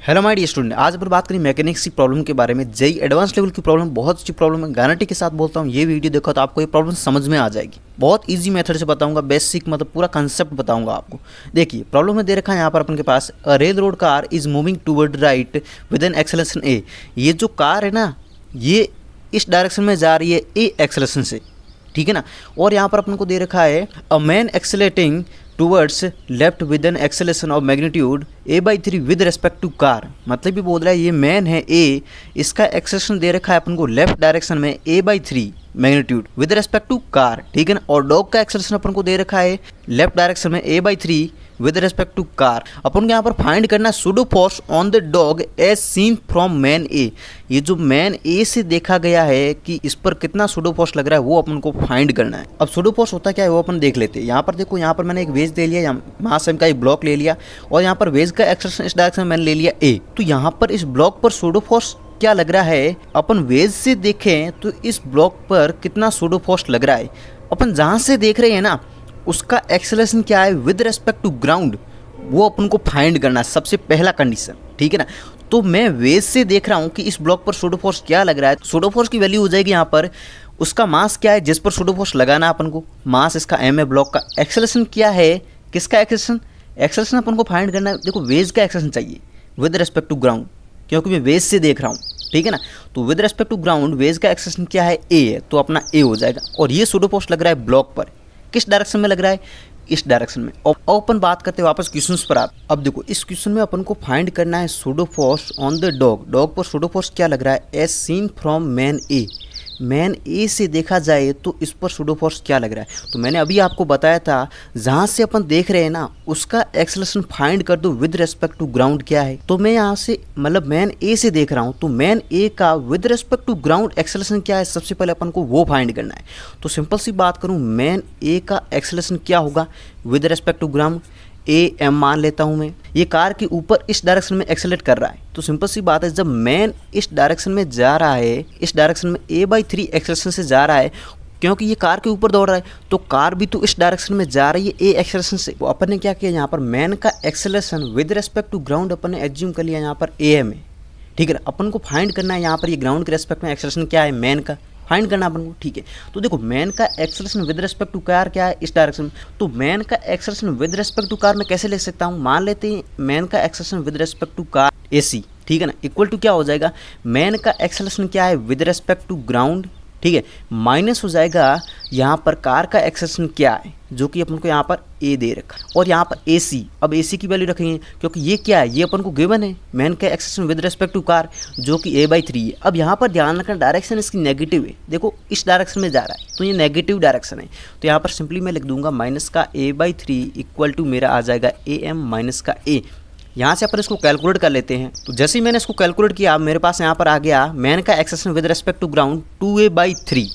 Hello my dear student, आज अपन बात करें मैकेनिक्स की प्रॉब्लम के बारे में। जेई एडवांस लेवल की प्रॉब्लम बहुत अच्छी प्रॉब्लम है, गारंटी के साथ बोलता हूँ। ये वीडियो देखो तो आपको ये प्रॉब्लम समझ में आ जाएगी। बहुत इजी मेथड से बताऊंगा, बेसिक मतलब पूरा कंसेप्ट बताऊंगा आपको। देखिए प्रॉब्लम में दे रखा है यहाँ पर अपन के पास, a rail road car is moving toward right with an acceleration a. ये जो कार है ना, ये इस डायरेक्शन में जा रही है ए एक्सेलरेशन से, ठीक है ना। और यहाँ पर अपन को दे रखा है a man accelerating towards left with an acceleration of magnitude a/3 with respect to car. मतलब ये बोल रहा है ये मैन है ए, इसका एक्सेलेरेशन दे रखा है अपन को लेफ्ट डायरेक्शन में a/3 magnitude with respect to car, ठीक है ना। और डॉग का एक्सेलेरेशन अपन को दे रखा है लेफ्ट डायरेक्शन में a/3 with respect to car. अपन को यहाँ पर फाइंड करना है pseudo force on the dog as seen from man a. ये जो मैन ए से देखा गया है कि इस पर कितना सूडो फोर्स लग रहा है वो अपन को फाइंड करना है। अब सूडो फोर्स होता क्या है वो अपन देख लेते हैं। यहाँ पर देखो, यहाँ पर मैंने एक वेज ले लिया, मास एम का एक ब्लॉक ले लिया, और यहाँ पर वेज का एक्सेलरेशन इस डायरेक्शन में मैंने ले लिया ए। तो यहाँ पर इस ब्लॉक पर सूडो फोर्स क्या लग रहा है, अपन वेज से देखें तो इस ब्लॉक पर कितना सूडो फोर्स लग रहा है। अपन जहाँ से देख रहे हैं ना उसका एक्सेलरेशन क्या है विद रेस्पेक्ट टू ग्राउंड, वो अपन को फाइंड करना है, सबसे पहला कंडीशन, ठीक है ना। तो मैं वेज से देख रहा हूँ कि इस ब्लॉक पर सूडो फोर्स क्या लग रहा है। सूडो फोर्स की वैल्यू हो जाएगी यहाँ पर उसका मास क्या है जिस पर सूडो फोर्स लगाना है अपन को, मास इसका एम है ब्लॉक का। एक्सेलरेशन क्या है, किसका एक्सेलरेशन अपन को फाइंड करना है। देखो वेज का एक्सेलरेशन चाहिए विद रेस्पेक्ट टू ग्राउंड, क्योंकि मैं वेज से देख रहा हूँ, ठीक है ना। तो with respect to ground wedge का एक्सेलरेशन क्या है, ए है, तो अपना ए हो जाएगा। और ये सूडो फोर्स लग रहा है ब्लॉक पर, किस डायरेक्शन में लग रहा है, इस डायरेक्शन में। और अपन बात करते हैं वापस क्वेश्चंस पर। आप अब देखो इस क्वेश्चन में अपन को फाइंड करना है pseudo force on the dog. Dog पर सूडो फोर्स क्या लग रहा है, as seen from man a. Man a से देखा जाए तो इस पर सूडो फोर्स क्या लग रहा है। तो मैंने अभी आपको बताया था जहाँ से अपन देख रहे हैं ना उसका एक्सेलरेशन फाइंड कर दो विद रेस्पेक्ट टू ग्राउंड क्या है। तो मैं यहाँ से मतलब मैन ए से देख रहा हूँ, तो मैन ए का with respect to ground acceleration क्या है, सबसे पहले अपन को वो फाइंड करना है। तो सिंपल सी बात करूँ, मैन ए का एक्सेलरेशन क्या होगा with respect to ground, A M मान लेता हूँ मैं। ये कार के ऊपर इस डायरेक्शन में एक्सेलरेट कर रहा है, तो सिंपल सी बात है जब मैन इस डायरेक्शन में जा रहा है, इस डायरेक्शन में a/3 एक्सेलरेशन से जा रहा है, क्योंकि ये कार के ऊपर दौड़ रहा है तो कार भी तो इस डायरेक्शन में जा रही है ए एक्सेलरेशन से। तो अपन ने क्या किया, यहाँ पर मैन का acceleration with respect to ground अपन ने एज्यूम कर लिया यहाँ पर ए एम है, ठीक है ना। अपन को फाइंड करना है यहाँ पर ये ग्राउंड के रेस्पेक्ट में एक्सेलरेशन क्या है, मैन का फाइंड करना अपन को, ठीक है। तो देखो मैन का acceleration with respect to car क्या है, इस डायरेक्शन में। तो मैन का acceleration with respect to car मैं कैसे ले सकता हूँ, मान लेते हैं मैन का acceleration with respect to car एसी, ठीक है ना, इक्वल टू क्या हो जाएगा, मैन का एक्सेलरेशन क्या है विद रेस्पेक्ट टू ग्राउंड, ठीक है, माइनस हो जाएगा यहाँ पर कार का एक्सेलरेशन क्या है जो कि अपन को यहाँ पर ए दे रखा है, और यहाँ पर ए सी। अब ए सी की वैल्यू रखेंगे क्योंकि ये क्या है, ये अपन को गिवन है मैन का acceleration with respect to car जो कि a/3 है। अब यहाँ पर ध्यान रखना डायरेक्शन इसकी नेगेटिव है, देखो इस डायरेक्शन में जा रहा है तो ये नेगेटिव डायरेक्शन है। तो यहाँ पर सिंपली मैं लिख दूंगा माइनस का a/3 इक्वल टू मेरा आ जाएगा ए एम माइनस का ए। यहाँ से अपन इसको कैलकुलेट कर लेते हैं। तो जैसे ही मैंने इसको कैलकुलेट किया मेरे पास यहाँ पर आ गया मैन का acceleration with respect to ground 2a/3।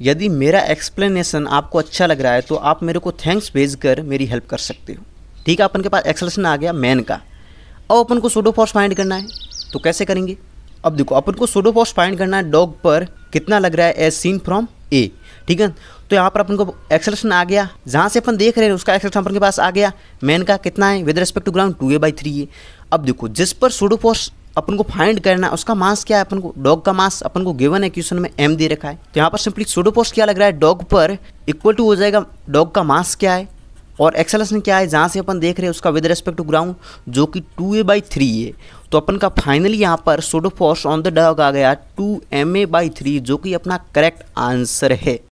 यदि मेरा एक्सप्लेनेशन आपको अच्छा लग रहा है तो आप मेरे को थैंक्स भेजकर मेरी हेल्प कर सकते हो, ठीक है। अपन के पास एक्सेलरेशन आ गया मैन का। अब अपन को सूडो फोर्स फाइंड करना है, तो कैसे करेंगे। अब देखो अपन को सूडो फोर्स फाइंड करना है डॉग पर कितना लग रहा है एज सीन फ्रॉम ए, ठीक है। तो यहाँ पर अपन को एक्सेलरेशन आ गया, जहाँ से अपन देख रहे हैं उसका एक्सेलरेशन अपन के पास आ गया। मैन का कितना है with respect to ground 2a/3 है। अब देखो जिस पर सूडो फोर्स अपन को फाइंड करना है उसका मास क्या है, अपन को डॉग का मास अपन को गिवन है क्वेश्चन में एम दे रखा है। तो यहाँ पर सिंपली सूडो फोर्स क्या लग रहा है डॉग पर इक्वल टू हो जाएगा डॉग का मास क्या है और एक्सेलरेशन क्या है जहाँ से अपन देख रहे हैं उसका विद रेस्पेक्ट टू ग्राउंड जो कि 2a/3 है। तो अपन का फाइनली यहाँ पर pseudo force on the dog आ गया 2ma/3 जो कि अपना करेक्ट आंसर है।